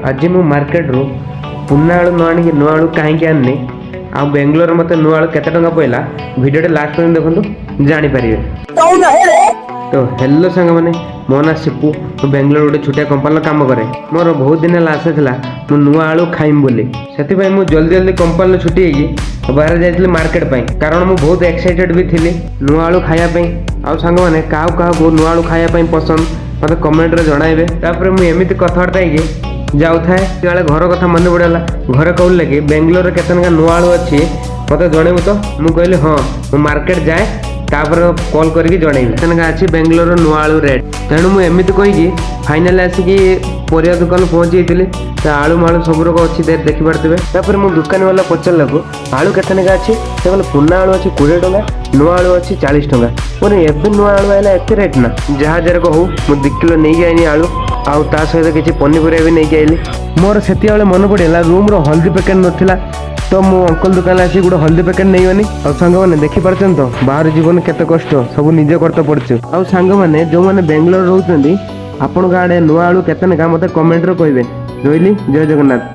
आज मु मार्केट रू पुना आलू न आनी नुआ आलू कहीं आनी आ बेंगलोर मत नुआ आलू केते टंका पइला वीडियो लास्ट पर्यंत देखंतु जानि परिबे। तो हेलो सांग माने मो ना सिपू मु बेंगलोर गोटे छोटिया कंपनी काम करे। मोर बहुत दिन आशा था मु नुआ आलू खाइम बोली से मु जल्दी जल्दी कंपनी छुट्टी होगी बाहर जाइए मार्केट पाई कारण मु बहुत एक्साइटेड भी थी नुआ आलू खाइबा आ सांग मैंने क्या नुआ आलू खाइबा पसंद मत कमेंट रे जणाइबे। तापर मु एमिति कथबार्ता होगी जाऊए काले घर कथा मन पड़ेगा घरे कहूँ लगे बेंगलोर केते नुआ आलू अच्छी मत जनइबू तो मुझे कहली हाँ मु मार्केट जाए तापर कॉल करके जनइबी केते अच्छी बेंगलोर नुआ आलू रेट। तेणु मुझे एमती कहीकि फाइनाल आसिकी परिया दुकान पहुँची तो आलू मालू सब रोक अच्छी देखी पारे। तापर मु दुकान वाला पचार को आलू केते अच्छी से बोले पुना आलू अच्छी 20 टंका नुआ आलू अच्छी 40 टंका बोले एवं नुआ आलू आएगा एत रेट ना जहाँ जरा कहूँ मुझे 2 किलो नहीं जाइनी आलू आउ ता सहित किसी पनीपरिया भी नहीं आइली। मोर से मन पड़ा रूम रो हल्दी पैकेट नाला तो मो अंकल दुकान आसी गोटे हल्दी पैकेट नहीं गनी और सांग मैंने देखी पार्छन तो बाहर जीवन केते कष्ट सब निजे करते पड़े। आउ सांग मैंने जो मैंने बेंगलोर रोचंदी आपण आड़े नुआ आलू केते मत कमेंट रे कहबे। रही जय जगन्नाथ।